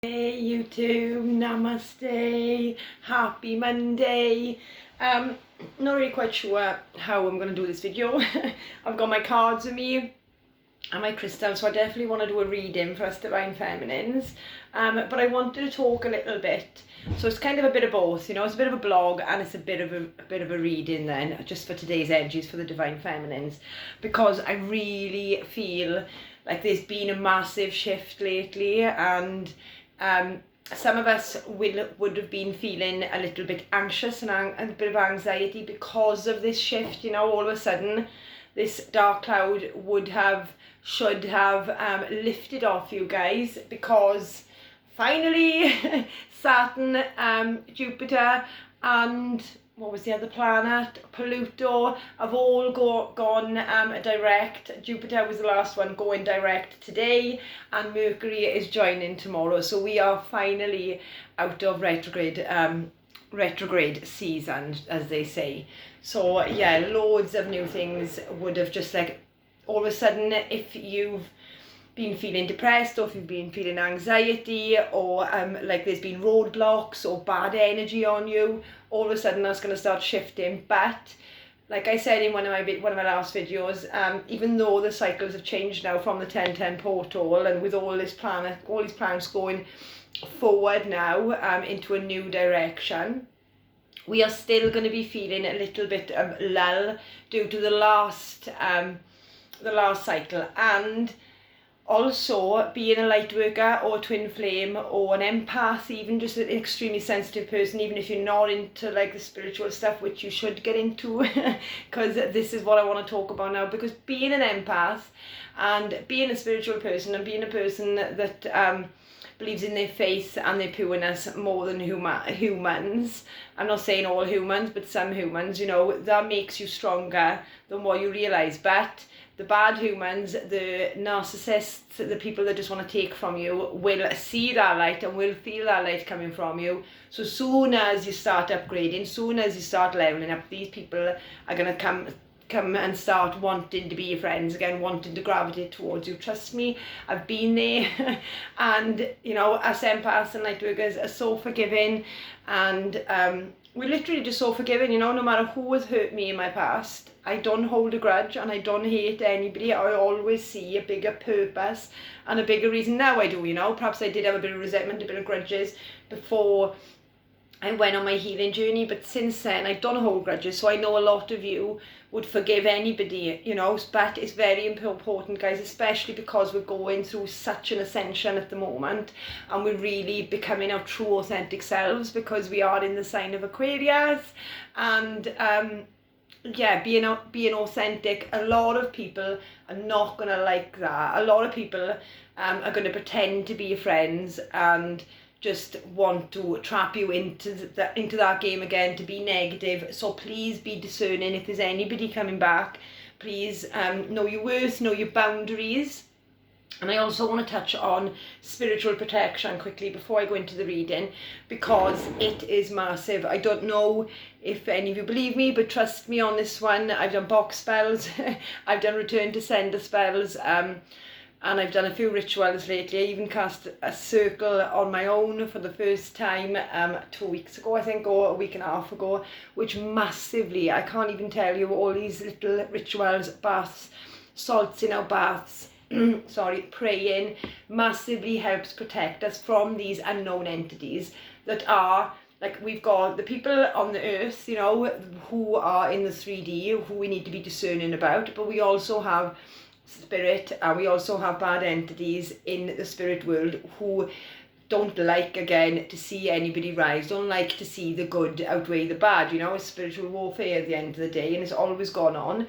Hey YouTube, namaste, happy Monday. Not really quite sure how I'm going to do this video. I've got my cards with me and my crystals, so I definitely want to do a reading for us Divine Feminines. But I wanted to talk a little bit, so it's kind of a bit of both, you know, it's a bit of a blog and it's a bit of a reading then, just for today's energies for the Divine Feminines, because I really feel like there's been a massive shift lately, and some of us would have been feeling a little bit anxious and a bit of anxiety because of this shift. You know, all of a sudden this dark cloud should have lifted off you guys, because finally Saturn, Jupiter and what was the other planet, Pluto, have all gone direct. Jupiter was the last one going direct today, and Mercury is joining tomorrow. So we are finally out of retrograde season, as they say. So yeah, loads of new things would have just like all of a sudden, if you've been feeling depressed, or if you've been feeling anxiety, or like there's been roadblocks or bad energy on you, all of a sudden that's going to start shifting. But like I said in one of my last videos, even though the cycles have changed now from the 10-10 portal, and with all these planets going forward now into a new direction, we are still going to be feeling a little bit lull due to the last cycle. And also, being a light worker or twin flame or an empath, even just an extremely sensitive person, even if you're not into like the spiritual stuff, which you should get into, because this is what I want to talk about now. Because being an empath and being a spiritual person and being a person that believes in their faith and their pureness more than humans, I'm not saying all humans, but some humans, you know, that makes you stronger than what you realise. But the bad humans, the narcissists, the people that just want to take from you, will see that light and will feel that light coming from you. So soon as you start upgrading, soon as you start leveling up, these people are going to come and start wanting to be your friends again, wanting to gravitate towards you. Trust me, I've been there. And you know, us empaths and light workers are so forgiving, and we're literally just so forgiving, you know. No matter who has hurt me in my past, I don't hold a grudge and I don't hate anybody. I always see a bigger purpose and a bigger reason. Now I do, you know. Perhaps I did have a bit of resentment, a bit of grudges before I went on my healing journey, but since then I don't hold grudges. So I know a lot of you would forgive anybody, you know, but it's very important, guys, especially because we're going through such an ascension at the moment, and we're really becoming our true authentic selves, because we are in the sign of Aquarius. And yeah, being authentic, a lot of people are not gonna like that. A lot of people are gonna pretend to be your friends and just want to trap you into that game again, to be negative. So please be discerning. If there's anybody coming back, please know your worth, know your boundaries. And I also want to touch on spiritual protection quickly before I go into the reading, because it is massive. I don't know if any of you believe me, but trust me on this one. I've done box spells, I've done return to sender spells, and I've done a few rituals lately. I even cast a circle on my own for the first time 2 weeks ago, I think, or a week and a half ago, which massively, I can't even tell you, all these little rituals, baths, salts in our baths, sorry, praying, massively helps protect us from these unknown entities that are, like, we've got the people on the earth, you know, who are in the 3D, who we need to be discerning about, but we also have spirit, and we also have bad entities in the spirit world who don't like, again, to see anybody rise, don't like to see the good outweigh the bad. You know, it's spiritual warfare at the end of the day, and it's always gone on.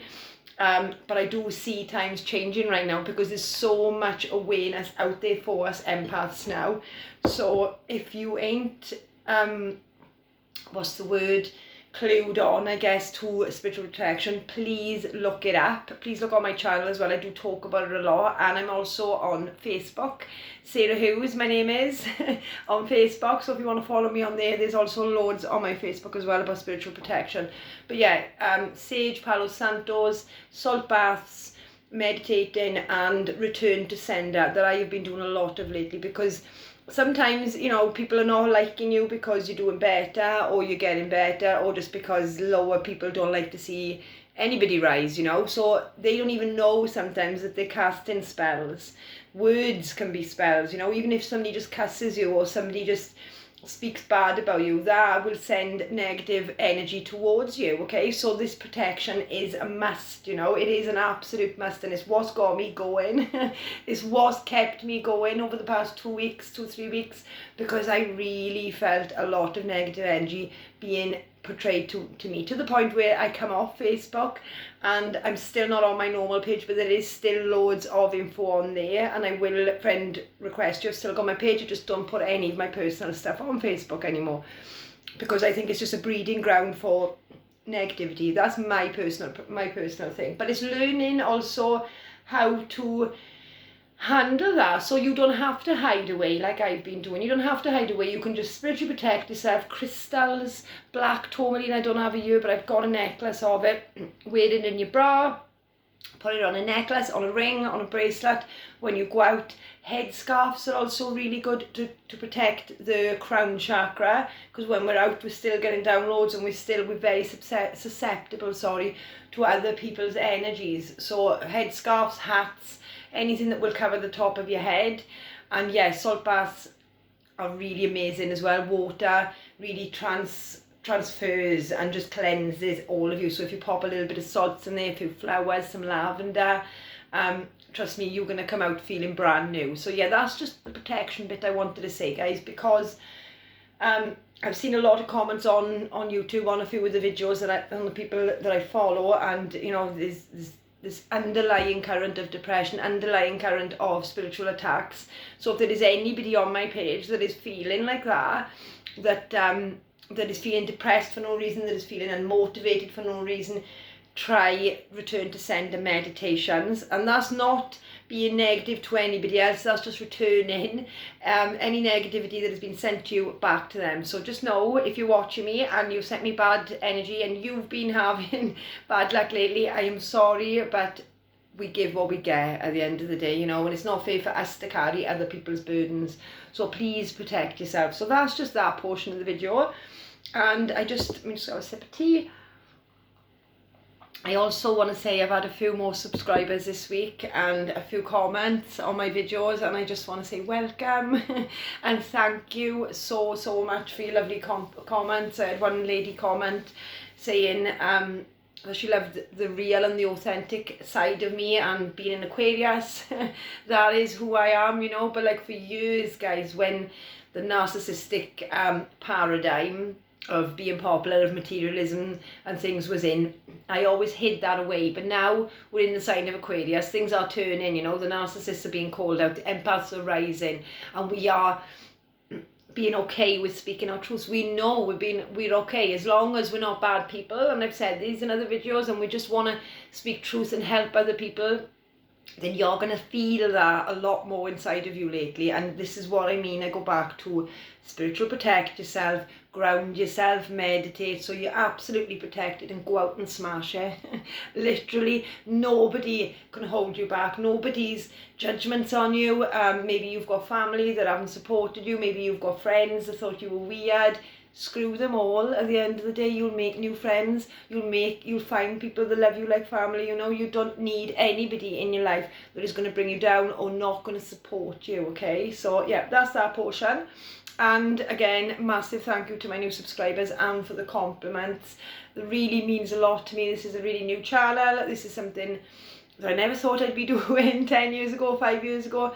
But I do see times changing right now, because there's so much awareness out there for us empaths now. So if you ain't what's the word, clued on, I guess, to spiritual protection, please look it up. Please look on my channel as well. I do talk about it a lot, and I'm also on Facebook. Sarah Hughes, my name is, on Facebook. So if you want to follow me on there, there's also loads on my Facebook as well about spiritual protection. But yeah, sage, Palo Santos, salt baths, meditating, and return to sender, that I have been doing a lot of lately, because sometimes, you know, people are not liking you because you're doing better or you're getting better, or just because lower people don't like to see anybody rise, you know. So they don't even know sometimes that they're casting spells. Words can be spells, you know. Even if somebody just cusses you or somebody just speaks bad about you, that will send negative energy towards you, okay? So this protection is a must, you know. It is an absolute must, and it's what's got me going. It's what's kept me going over the past 2 weeks, 3 weeks, because I really felt a lot of negative energy being portrayed to me, to the point where I come off Facebook and I'm still not on my normal page, but there is still loads of info on there, and I will friend request you. I've still got my page, I just don't put any of my personal stuff on Facebook anymore, because I think it's just a breeding ground for negativity. That's my personal thing. But it's learning also how to handle that, so you don't have to hide away like I've been doing. You don't have to hide away. You can just spiritually protect yourself. Crystals, black tourmaline, I don't have it here, but I've got a necklace of it. Wear it in your bra, put it on a necklace, on a ring, on a bracelet when you go out. Headscarves are also really good to protect the crown chakra, because when we're out we're still getting downloads, and we're very susceptible to other people's energies. So headscarves, hats, anything that will cover the top of your head. And yeah, salt baths are really amazing as well. Water really transfers and just cleanses all of you. So if you pop a little bit of salts in there, a few flowers, some lavender, trust me, you're going to come out feeling brand new. So yeah, that's just the protection bit I wanted to say, guys, because I've seen a lot of comments on YouTube on a few of the videos on the people that I follow, and you know, there's this underlying current of depression, underlying current of spiritual attacks. So if there is anybody on my page that is feeling like that is feeling depressed for no reason, that is feeling unmotivated for no reason, try return to sender meditations. And that's not being negative to anybody else, that's just returning any negativity that has been sent to you back to them. So just know, if you're watching me and you've sent me bad energy and you've been having bad luck lately, I am sorry, but we give what we get at the end of the day, you know, and it's not fair for us to carry other people's burdens. So please protect yourself. So that's just that portion of the video. And let me just have a sip of tea. I also want to say I've had a few more subscribers this week and a few comments on my videos, and I just want to say welcome and thank you so much for your lovely comments. I had one lady comment saying that she loved the real and the authentic side of me, and being an Aquarius that is who I am, you know. But like, for years, guys, when the narcissistic paradigm of being popular, of materialism and things was in, I always hid that away. But now we're in the sign of Aquarius, things are turning, you know, the narcissists are being called out, the empaths are rising, and we are being okay with speaking our truths. We know we're okay as long as we're not bad people, and I've said these in other videos, and we just want to speak truth and help other people. Then you're going to feel that a lot more inside of you lately. And this is what I mean. I go back to spiritual protect yourself, ground yourself, meditate, so you're absolutely protected, and go out and smash it. Literally nobody can hold you back. Nobody's judgments on you. Maybe you've got family that haven't supported you, maybe you've got friends that thought you were weird. Screw them all. At the end of the day, you'll make new friends, you'll find people that love you like family, you know. You don't need anybody in your life that is going to bring you down or not going to support you, okay? So yeah, that's that portion. And again, massive thank you to my new subscribers and for the compliments. It really means a lot to me. This is a really new channel. This is something that I never thought I'd be doing 10 years ago, 5 years ago,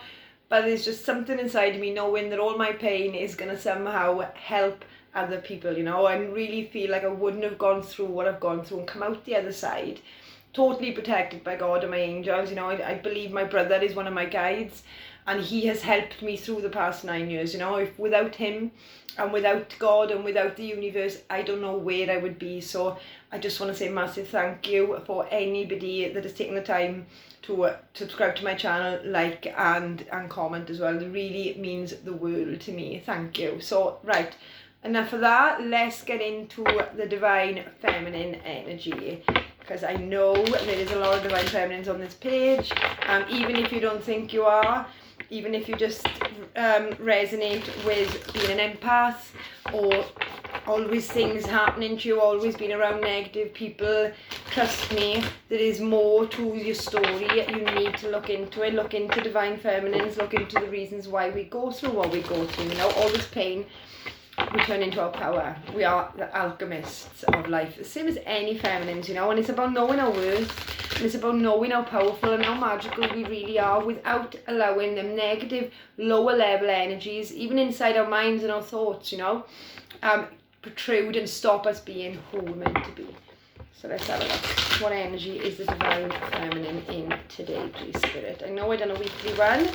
but there's just something inside of me knowing that all my pain is going to somehow help other people, you know. I really feel like I wouldn't have gone through what I've gone through and come out the other side totally protected by God and my angels, you know. I believe my brother is one of my guides, and he has helped me through the past 9 years, you know. If without him and without God and without the universe, I don't know where I would be. So I just want to say massive thank you for anybody that has taken the time to subscribe to my channel, like and comment as well. It really means the world to me. Thank you. So right, enough of that, let's get into the divine feminine energy, because I know there is a lot of divine feminines on this page, even if you don't think you are. even if you just resonate with being an empath, or always things happening to you, always being around negative people, trust me, there is more to your story. You need to look into it, look into divine feminines, look into the reasons why we go through what we go through. You know, all this pain, we turn into our power. We are the alchemists of life, the same as any feminines, you know, and it's about knowing our worth, and it's about knowing how powerful and how magical we really are, without allowing them negative, lower level energies, even inside our minds and our thoughts, you know, protrude and stop us being who we're meant to be. So let's have a look. What energy is the divine feminine in today, please, Spirit? I know I done a weekly one,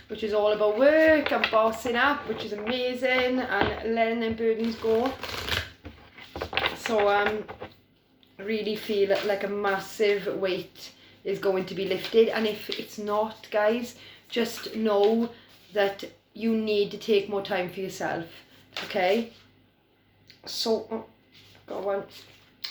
which is all about work and bossing up, which is amazing, and letting them burdens go. So I really feel like a massive weight is going to be lifted, and if it's not, guys, just know that you need to take more time for yourself, okay? So, go on.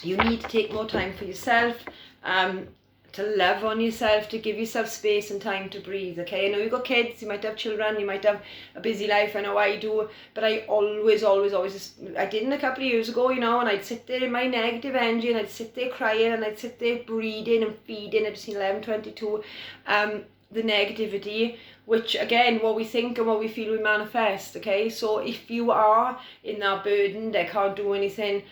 You need to take more time for yourself, to love on yourself, to give yourself space and time to breathe, okay? I know you've got kids, you might have children, you might have a busy life, I know I do, but I always, I didn't a couple of years ago, you know, and I'd sit there in my negative energy, and I'd sit there crying, and I'd sit there breeding and feeding at 11:22, the negativity, which again, what we think and what we feel we manifest, okay? So if you are in that burden, they can't do anything,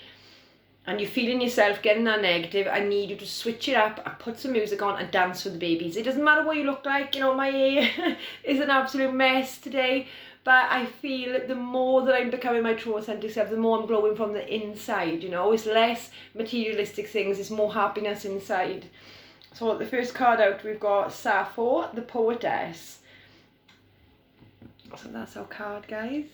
and you're feeling yourself getting that negative, I need you to switch it up and put some music on and dance for the babies. It doesn't matter what you look like, you know, my hair is an absolute mess today, but I feel the more that I'm becoming my true authentic self, the more I'm glowing from the inside, you know. It's less materialistic things, it's more happiness inside. So the first card out, we've got Sappho, the Poetess. So that's our card, guys.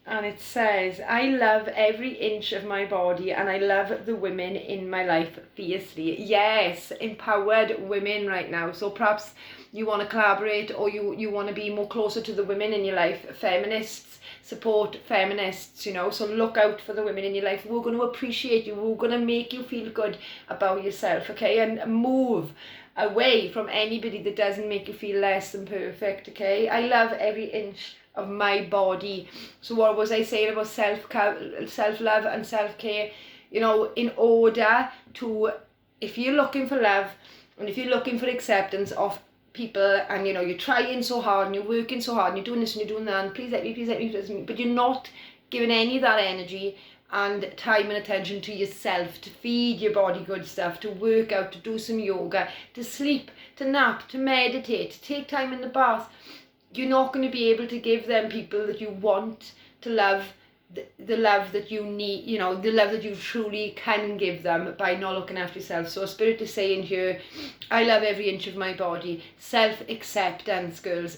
And it says, I love every inch of my body, and I love the women in my life fiercely. Yes, empowered women right now. So perhaps you want to collaborate, or you want to be more closer to the women in your life. Feminists, support feminists, you know. So look out for the women in your life. We're going to appreciate you. We're going to make you feel good about yourself, okay? And move away from anybody that doesn't make you feel less than perfect, okay? I love every inch of my body. So what was I saying about self-love and self-care? You know, in order to, if you're looking for love, and if you're looking for acceptance of people, and you know, you're trying so hard, and you're working so hard, and you're doing this and you're doing that, and please let me, please let me, please let me, but you're not giving any of that energy and time and attention to yourself, to feed your body good stuff, to work out, to do some yoga, to sleep, to nap, to meditate, to take time in the bath, you're not going to be able to give them people that you want to love, the love that you need, you know, the love that you truly can give them by not looking after yourself. So Spirit is saying here, I love every inch of my body. Self-acceptance, girls.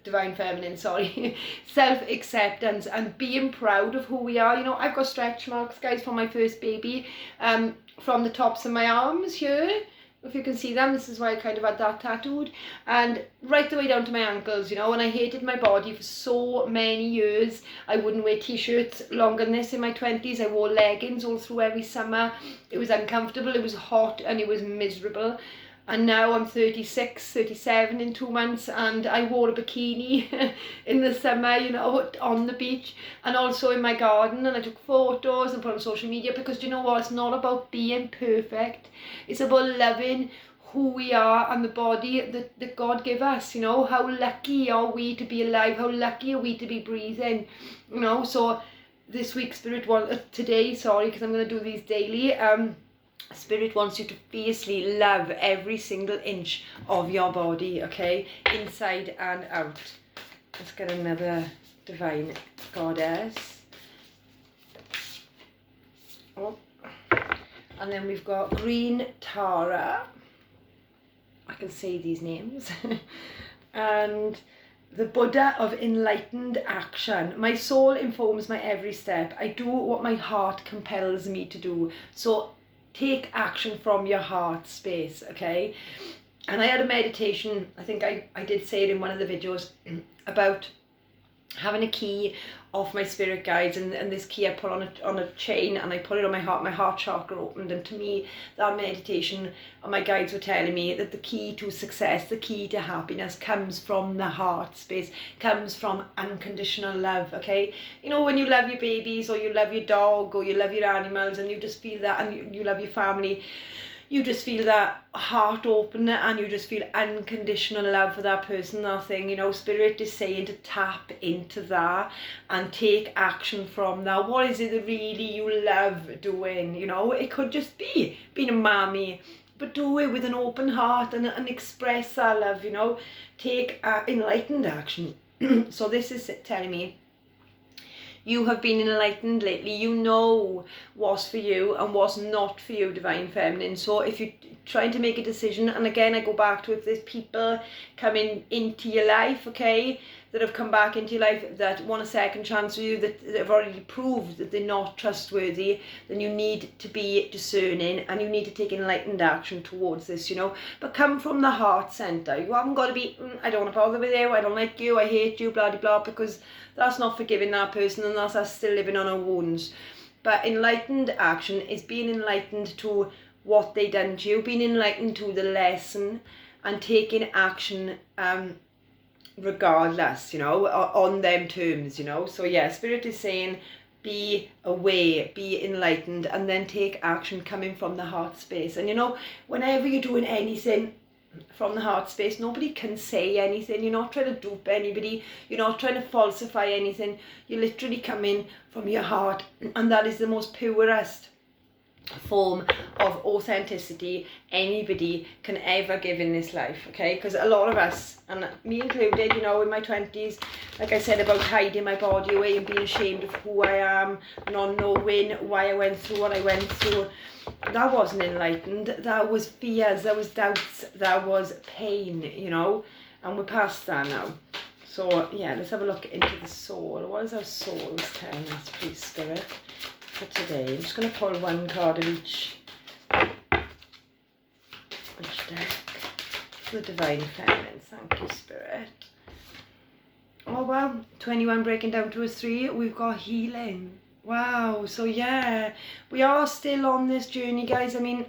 Divine feminine, sorry. Self-acceptance and being proud of who we are. You know, I've got stretch marks, guys, from my first baby, from the tops of my arms here. If you can see them, this is why I kind of had that tattooed, and right the way down to my ankles, you know. And I hated my body for so many years. I wouldn't wear t-shirts longer than this in my 20s. I wore leggings all through every summer. It was uncomfortable, it was hot, and it was miserable. And now I'm 36, 37 in 2 months, and I wore a bikini in the summer, you know, on the beach, and also in my garden, and I took photos and put on social media, because you know what, it's not about being perfect, it's about loving who we are and the body that God gave us, you know. How lucky are we to be alive, how lucky are we to be breathing, you know. So this week, today, sorry, because I'm going to do these daily, Spirit wants you to fiercely love every single inch of your body, okay? Inside and out. Let's get another divine goddess. Oh. And then we've got Green Tara. I can say these names. And the Buddha of enlightened action. My soul informs my every step. I do what my heart compels me to do. So take action from your heart space, okay? And I had a meditation, I think I did say it in one of the videos, about having a key off my spirit guides, and this key I put on a chain, and I put it on my heart chakra opened, and to me that meditation and my guides were telling me that the key to success, the key to happiness comes from the heart space, comes from unconditional love. Okay, you know, when you love your babies, or you love your dog, or you love your animals, and you just feel that, and you love your family, you just feel that heart open, and you just feel unconditional love for that person, that thing. You know, spirit is saying to tap into that and take action from that. What is it that really you love doing? You know, it could just be being a mommy, but do it with an open heart, and express that love, you know. Take enlightened action. So this is telling me you have been enlightened lately. You know what's for you and what's not for you, Divine Feminine. So if you're trying to make a decision, and again I go back to, if there's people coming into your life, okay, that have come back into your life that want a second chance with you, that have already proved that they're not trustworthy, then you need to be discerning, and you need to take enlightened action towards this, you know. But come from the heart centre. You haven't got to be, I don't want to bother with you, I don't like you, I hate you, blah, blah, blah, because that's not forgiving that person, and that's us still living on our wounds. But enlightened action is being enlightened to what they done to you, being enlightened to the lesson, and taking action regardless, you know, on them terms, you know. So yeah, Spirit is saying be aware, be enlightened, and then take action coming from the heart space. And you know, whenever you're doing anything from the heart space, nobody can say anything. You're not trying to dupe anybody, you're not trying to falsify anything, you're literally coming from your heart, and that is the most purest form of authenticity anybody can ever give in this life. Okay, because a lot of us, and me included, you know, in my 20s, like I said about hiding my body away and being ashamed of who I am, not knowing why I went through what I went through, that wasn't enlightened. That was fears, that was doubts, that was pain, you know, and we're past that now. So yeah, let's have a look into the soul. What is our soul telling us, please, Spirit, for today? I'm just going to pull one card of each deck. The Divine Feminine. Thank you, Spirit. Oh wow, 21 breaking down to a 3. We've got healing. Wow. So yeah, we are still on this journey, guys. I mean,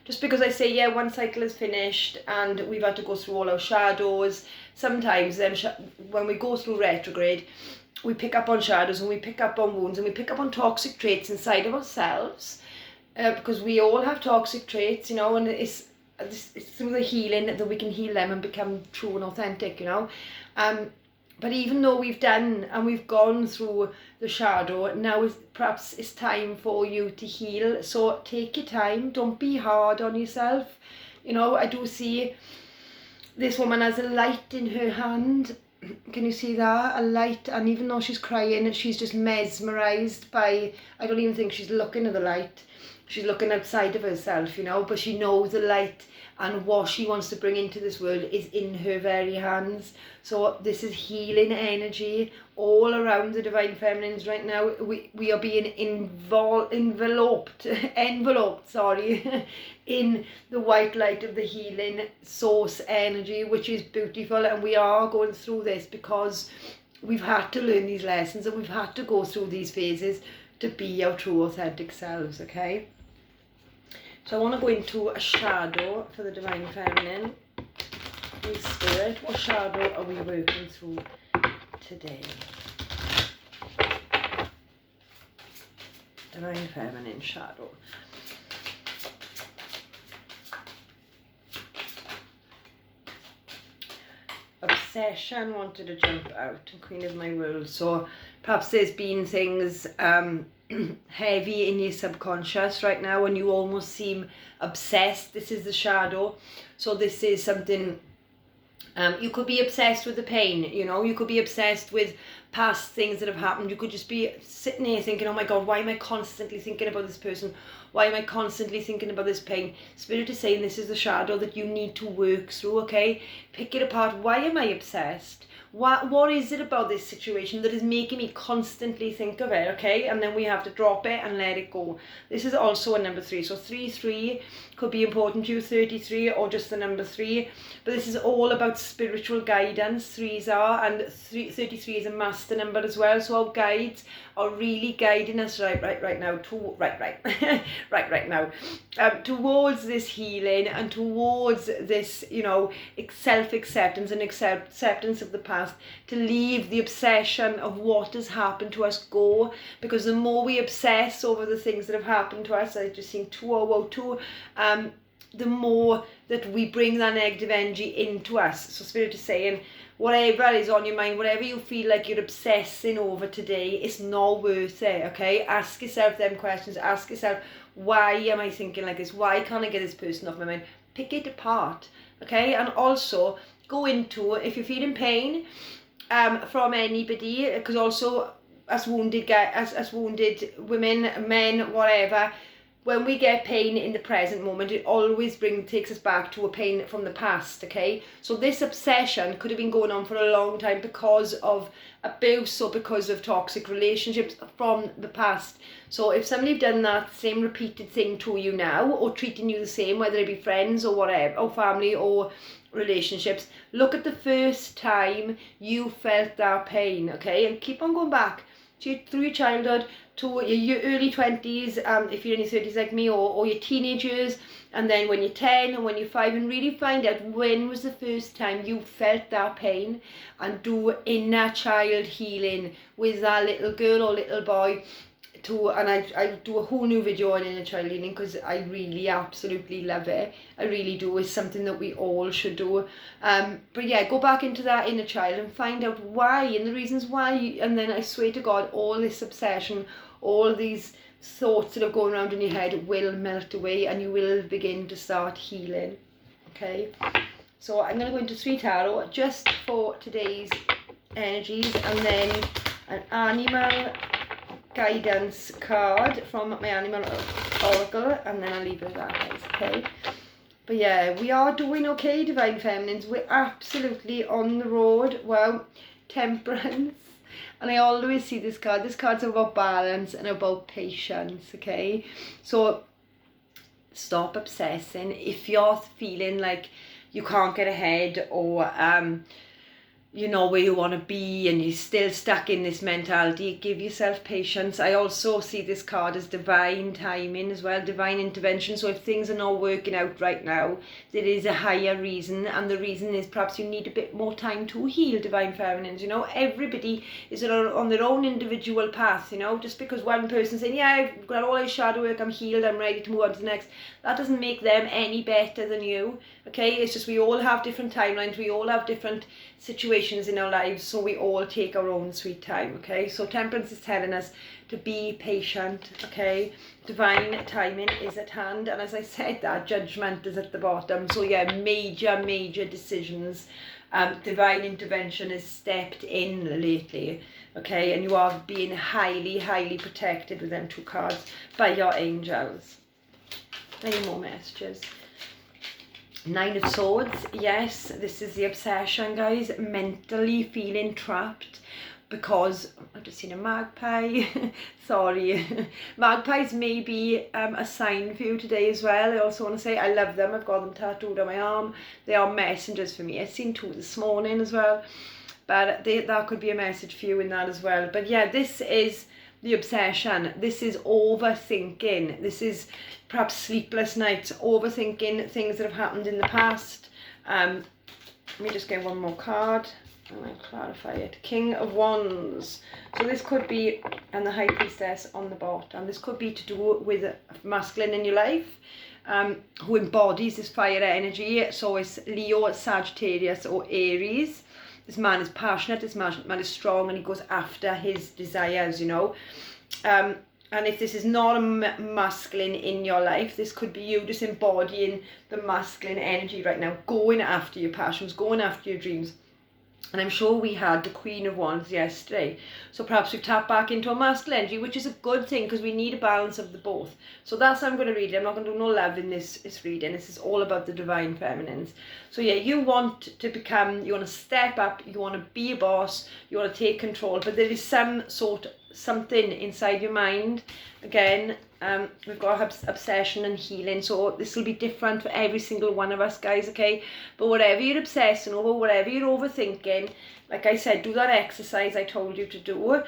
just because I say, yeah, one cycle is finished and we've had to go through all our shadows, sometimes when we go through retrograde, we pick up on shadows, and we pick up on wounds, and we pick up on toxic traits inside of ourselves, because we all have toxic traits, you know, and it's through the healing that we can heal them and become true and authentic, you know. But even though we've done and we've gone through the shadow, now perhaps it's time for you to heal. So take your time, don't be hard on yourself. You know, I do see this woman has a light in her hand. Can you see that? A light, and even though she's crying, she's just mesmerised by, I don't even think she's looking at the light. She's looking outside of herself, you know, but she knows the light and what she wants to bring into this world is in her very hands. So this is healing energy all around the Divine Feminines right now. We are being enveloped in the white light of the healing source energy, which is beautiful. And we are going through this because we've had to learn these lessons, and we've had to go through these phases to be our true authentic selves. Okay, so I want to go into a shadow for the Divine Feminine. Please, Spirit, what shadow are we working through today? Divine Feminine shadow. Obsession wanted to jump out, Queen of my world. So perhaps there's been things heavy in your subconscious right now, and you almost seem obsessed. This is the shadow. So this is something, you could be obsessed with the pain, you know, you could be obsessed with past things that have happened. You could just be sitting here thinking, oh my God, why am I constantly thinking about this person? Why am I constantly thinking about this pain? Spirit is saying this is the shadow that you need to work through, okay? Pick it apart. Why am I obsessed? what is it about this situation that is making me constantly think of it, okay? And then we have to drop it and let it go. This is also a number 3. So 3 could be important to you, 33 or just the number 3. But this is all about spiritual guidance, 3s are, and 33 is a master number as well. So our guides are really guiding us right now towards this healing and towards this, you know, self-acceptance and acceptance of the past, to leave the obsession of what has happened to us go. Because the more we obsess over the things that have happened to us, I just seen 2002, the more that we bring that negative energy into us. So Spirit is saying, whatever is on your mind, whatever you feel like you're obsessing over today, it's not worth it, okay? Ask yourself them questions. Ask yourself, why am I thinking like this? Why can't I get this person off my mind? Pick it apart, okay? And also go into, if you're feeling pain from anybody, because also as wounded women, men, whatever, when we get pain in the present moment, it always takes us back to a pain from the past, okay? So this obsession could have been going on for a long time because of abuse or because of toxic relationships from the past. So if somebody done that same repeated thing to you now, or treating you the same, whether it be friends or whatever, or family or relationships, look at the first time you felt that pain, okay? And keep on going back through your childhood to your early 20s, if you're in your 30s like me, or your teenagers, and then when you're 10 and when you're 5, and really find out when was the first time you felt that pain, and do inner child healing with that little girl or little boy. And I do a whole new video on inner child healing because I really absolutely love it. I really do. It's something that we all should do. But yeah, go back into that inner child and find out why and the reasons why. And then I swear to God, all this obsession, all these thoughts that are going around in your head will melt away, and you will begin to start healing. Okay. So I'm going to go into 3 tarot just for today's energies, and then an animal guidance card from my animal oracle, and then I'll leave it at that, guys, okay? But yeah, we are doing okay, Divine Feminines. We're absolutely on the road. Well, Temperance. And I always see this card. This card's about balance and about patience, okay? So stop obsessing. If you're feeling like you can't get ahead, or you know where you want to be and you're still stuck in this mentality, give yourself patience. I also see this card as divine timing as well, divine intervention. So if things are not working out right now, there is a higher reason, and the reason is perhaps you need a bit more time to heal, Divine Feminines. You know, everybody is on their own individual path. You know, just because one person's saying, yeah, I've got all this shadow work, I'm healed, I'm ready to move on to the next, that doesn't make them any better than you, okay? It's just we all have different timelines, we all have different situations in our lives, so we all take our own sweet time, okay? So Temperance is telling us to be patient, okay? Divine timing is at hand, and as I said, that Judgment is at the bottom. So yeah, major decisions, divine intervention has stepped in lately, okay? And you are being highly protected with them 2 cards by your angels. Any more messages? 9 of Swords. Yes, this is the obsession, guys. Mentally feeling trapped because I've just seen a magpie. Sorry. Magpies may be a sign for you today as well. I also want to say I love them. I've got them tattooed on my arm. They are messengers for me. I've seen 2 this morning as well. But that could be a message for you in that as well. But yeah, this is the obsession. This is overthinking. This is perhaps sleepless nights, overthinking things that have happened in the past. Let me just get one more card and I'll clarify it. King of Wands. So this could be, and the High Priestess on the bottom. This could be to do with a masculine in your life, who embodies this fire energy. So it's Leo, Sagittarius or Aries. This man is passionate, this man is strong, and he goes after his desires, you know. And if this is not a masculine in your life, this could be you just embodying the masculine energy right now, going after your passions, going after your dreams. And I'm sure we had the Queen of Wands yesterday. So perhaps we tap back into a masculine energy, which is a good thing because we need a balance of the both. So that's how I'm going to read it. I'm not going to do no love in this reading. This is all about the divine feminines. So yeah, you want to become, you want to step up, you want to be a boss, you want to take control. But there is something inside your mind. Again, we've got obsession and healing, so this will be different for every single one of us, guys, okay? But whatever you're obsessing over, whatever you're overthinking, like I said, do that exercise I told you to do,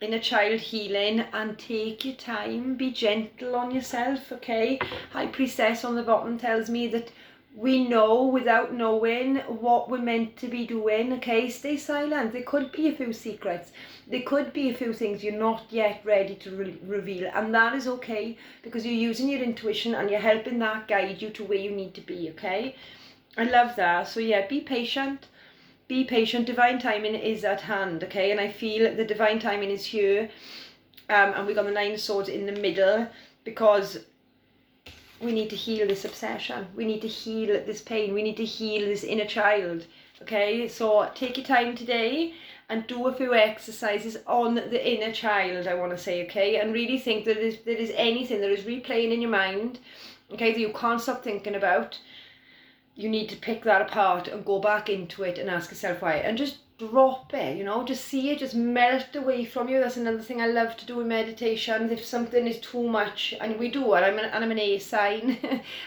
inner child healing, and take your time, be gentle on yourself, okay? High Priestess on the bottom tells me that we know without knowing what we're meant to be doing, okay? Stay silent. There could be a few secrets. There could be a few things you're not yet ready to reveal, and that is okay, because you're using your intuition and you're helping that guide you to where you need to be, okay? I love that. So yeah, be patient. Be patient. Divine timing is at hand, okay? And I feel the divine timing is here, and we got the Nine of Swords in the middle, because we need to heal this obsession. We need to heal this pain. We need to heal this inner child. Okay, so take your time today and do a few exercises on the inner child, I want to say, okay? And really think that there is anything that is replaying in your mind, okay, that you can't stop thinking about. You need to pick that apart and go back into it and ask yourself why. And just drop it, you know, just see it, just melt away from you. That's another thing I love to do in meditation. If something is too much, and we do it, I'm an A sign,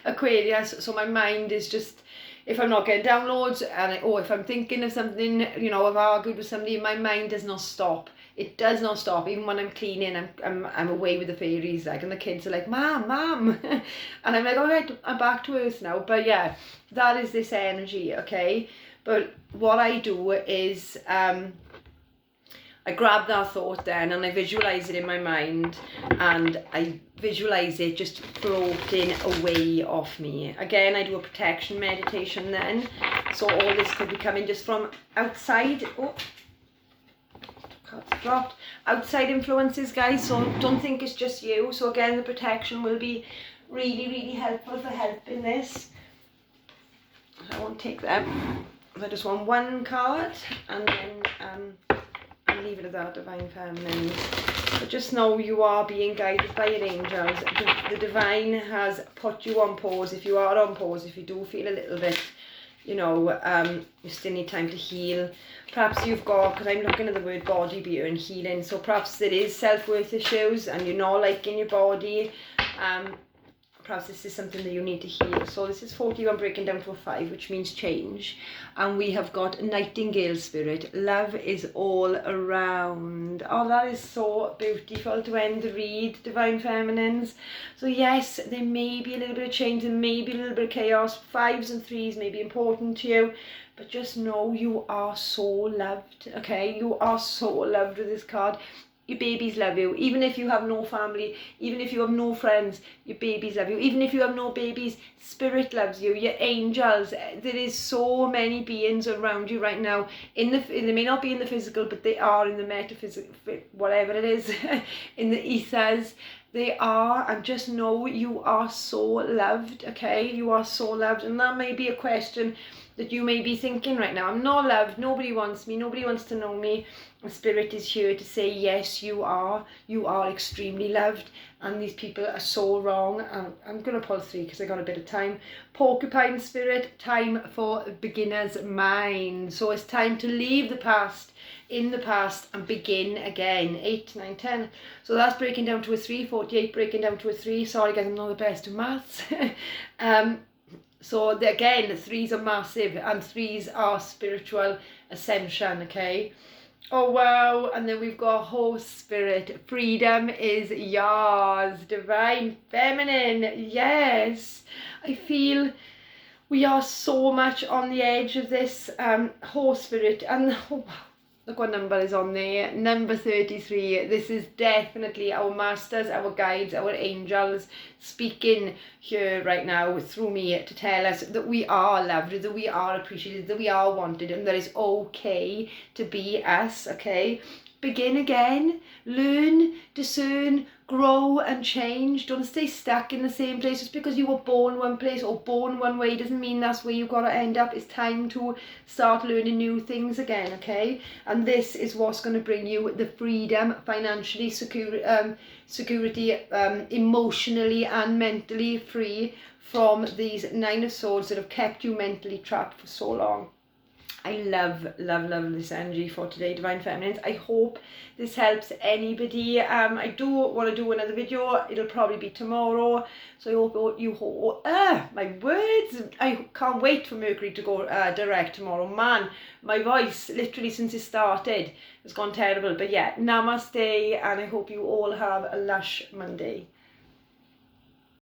Aquarius, so my mind is just, if I'm not getting downloads, or if I'm thinking of something, you know, I've argued with somebody, my mind does not stop. It does not stop. Even when I'm cleaning, I'm away with the fairies, like, and the kids are like, Mom, and I'm like, all right, I'm back to earth now. But yeah, that is this energy, okay? But what I do is I grab that thought then and I visualize it in my mind, and I visualize it just floating away off me. Again, I do a protection meditation then. So all this could be coming just from outside. Oh, cards dropped. Outside influences, guys. So don't think it's just you. So again, the protection will be really, really helpful for helping this. I won't take them. I just want one card, and then I'll leave it at that, Divine Feminine. But just know you are being guided by your angels. The divine has put you on pause. If you are on pause, if you do feel a little bit, you know, you still need time to heal. Perhaps you've got, because I'm looking at the word body, beauty and healing, so perhaps there is self-worth issues and you're not liking your body. Perhaps this is something that you need to heal. So this is 41 breaking down to a 5, which means change. And we have got Nightingale Spirit. Love is all around. Oh, that is so beautiful to end the read, Divine Feminines. So yes, there may be a little bit of change, there may be a little bit of chaos. 5s and 3s may be important to you, but just know you are so loved, okay? You are so loved with this card. Your babies love you. Even if you have no family, even if you have no friends, your babies love you. Even if you have no babies, Spirit loves you. Your angels. There is so many beings around you right now. They may not be in the physical, but they are in the metaphysical, whatever it is, in the ethers. They are, and just know you are so loved, okay? You are so loved. And that may be a question that you may be thinking right now. I'm not loved. Nobody wants me. Nobody wants to know me. And Spirit is here to say, yes, you are. You are extremely loved. And these people are so wrong. I'm going to pull 3 because I got a bit of time. Porcupine Spirit, time for beginner's mind. So it's time to leave the past in the past and begin again. 8, 9, 10. So that's breaking down to a 3. 48 breaking down to a 3. Sorry guys, I'm not the best of maths. So again, the 3s are massive, and 3s are spiritual ascension, okay? Oh wow, and then we've got Horse Spirit. Freedom is yours. Divine Feminine, yes. I feel we are so much on the edge of this Horse Spirit, and oh wow. Look what number is on there, number 33. This is definitely our masters, our guides, our angels speaking here right now through me to tell us that we are loved, that we are appreciated, that we are wanted, and that it's okay to be us, okay? begin again, learn, discern, grow and change. Don't stay stuck in the same place. Just because you were born one place or born one way doesn't mean that's where you've got to end up. It's time to start learning new things again, okay? And this is what's going to bring you the freedom, financially security, emotionally and mentally free from these 9 of Swords that have kept you mentally trapped for so long. I love this energy for today, Divine Feminines. I hope this helps anybody. I do want to do another video. It'll probably be tomorrow. So I hope you my words. I can't wait for Mercury to go direct tomorrow. Man, my voice, literally since it started, has gone terrible. But yeah, namaste, and I hope you all have a lush Monday.